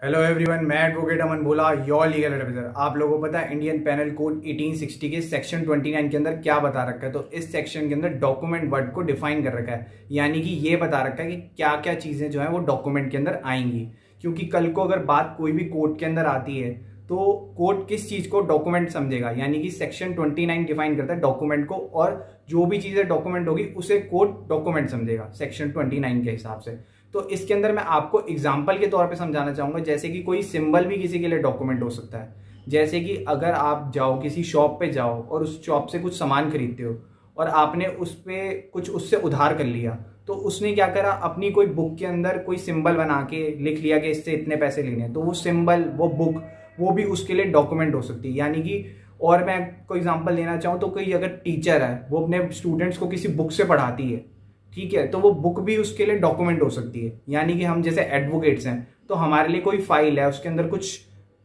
Hello everyone, मैं advocate Aman Bhola, your legal adviser. आप लोगों को पता है इंडियन पेनल कोड 1860 के सेक्शन 29 के अंदर क्या बता रखा है। तो इस सेक्शन के अंदर डॉक्यूमेंट वर्ड को डिफाइन कर रखा है, यानी कि ये बता रखा है कि क्या क्या चीज़ें जो है वो डॉक्यूमेंट के अंदर आएंगी। क्योंकि कल को अगर बात कोई भी कोर्ट के अंदर आती है तो कोर्ट किस चीज़ को डॉक्यूमेंट समझेगा, यानी कि सेक्शन 29 डिफाइन करता है डॉक्यूमेंट को, और जो भी चीज़ें डॉक्यूमेंट होगी उसे कोर्ट डॉक्यूमेंट समझेगा सेक्शन 29 के हिसाब से। तो इसके अंदर मैं आपको एग्जाम्पल के तौर पे समझाना चाहूंगा, जैसे कि कोई सिंबल भी किसी के लिए डॉक्यूमेंट हो सकता है। जैसे कि अगर आप जाओ किसी शॉप पे जाओ और उस शॉप से कुछ सामान खरीदते हो और आपने उस पे कुछ उससे उधार कर लिया, तो उसने क्या करा, अपनी कोई बुक के अंदर कोई सिंबल बना के लिख लिया कि इससे इतने पैसे लेने हैं। तो वो सिंबल, वो बुक, वो भी उसके लिए डॉक्यूमेंट हो सकती है। यानी कि और मैं कोई एग्जांपल देना चाहूँ तो कोई अगर टीचर है वो अपने स्टूडेंट्स को किसी बुक से पढ़ाती है, ठीक है, तो वो बुक भी उसके लिए डॉक्यूमेंट हो सकती है। यानी कि हम जैसे एडवोकेट्स हैं तो हमारे लिए कोई फाइल है, उसके अंदर कुछ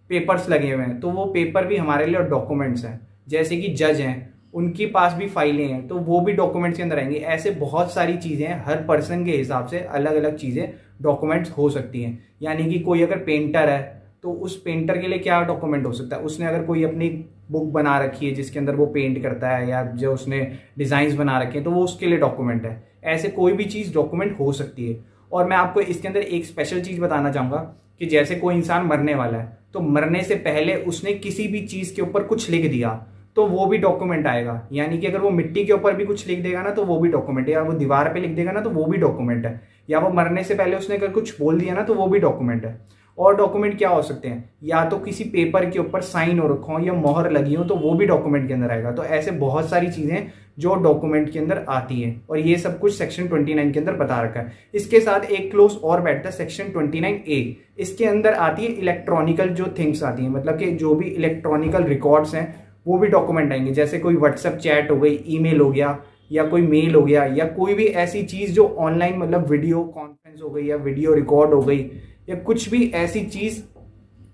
पेपर्स लगे हुए हैं, तो वो पेपर भी हमारे लिए डॉक्यूमेंट्स हैं। जैसे कि जज हैं, उनके पास भी फाइलें हैं, तो वो भी डॉक्यूमेंट्स के अंदर आएंगे। ऐसे बहुत सारी चीज़ें हैं, हर पर्सन के हिसाब से अलग अलग चीज़ें डॉक्यूमेंट्स हो सकती हैं। यानी कि कोई अगर पेंटर है तो उस पेंटर के लिए क्या डॉक्यूमेंट हो सकता है, उसने अगर कोई अपनी बुक बना रखी है जिसके अंदर वो पेंट करता है, या जो उसने डिज़ाइंस बना रखे हैं, तो वो उसके लिए डॉक्यूमेंट है। ऐसे कोई भी चीज़ डॉक्यूमेंट हो सकती है। और मैं आपको इसके अंदर एक स्पेशल चीज़ बताना चाहूँगा कि जैसे कोई इंसान मरने वाला है तो मरने से पहले उसने किसी भी चीज़ के ऊपर कुछ लिख दिया तो वो भी डॉक्यूमेंट आएगा। यानी कि अगर वो मिट्टी के ऊपर भी कुछ लिख देगा ना तो वो भी डॉक्यूमेंट है, या वो दीवार पे लिख देगा ना तो वो भी डॉक्यूमेंट है, या वो मरने से पहले उसने अगर कुछ बोल दिया ना तो वो भी डॉक्यूमेंट है। और डॉक्यूमेंट क्या हो सकते हैं, या तो किसी पेपर के ऊपर साइन हो रखा हो या मोहर लगी हो तो वो भी डॉक्यूमेंट के अंदर आएगा। तो ऐसे बहुत सारी चीजें जो डॉक्यूमेंट के अंदर आती है, और ये सब कुछ सेक्शन 29 के अंदर बता रखा है। इसके साथ एक क्लोज और बैठता है सेक्शन 29A। इसके अंदर आती है इलेक्ट्रॉनिकल जो थिंग्स आती है, मतलब कि जो भी इलेक्ट्रॉनिकल रिकॉर्ड्स हैं वो भी डॉक्यूमेंट आएंगे। जैसे कोई व्हाट्सएप चैट हो गई, ईमेल हो गया, या कोई मेल हो गया, या कोई भी ऐसी चीज जो ऑनलाइन, मतलब वीडियो कॉन्फ्रेंस हो गई या वीडियो रिकॉर्ड हो गई, या कुछ भी ऐसी चीज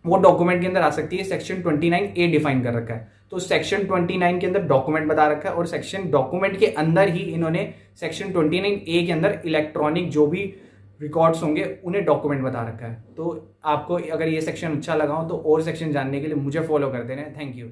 वो डॉक्यूमेंट के अंदर आ सकती है। सेक्शन 29A डिफाइन कर रखा है। तो सेक्शन 29 के अंदर डॉक्यूमेंट बता रखा है, और सेक्शन डॉक्यूमेंट के अंदर ही इन्होंने सेक्शन 29A के अंदर इलेक्ट्रॉनिक जो भी रिकॉर्ड्स होंगे उन्हें डॉक्यूमेंट बता रखा है। तो आपको अगर ये सेक्शन अच्छा लगा हो तो और सेक्शन जानने के लिए मुझे फॉलो कर देना। Thank you.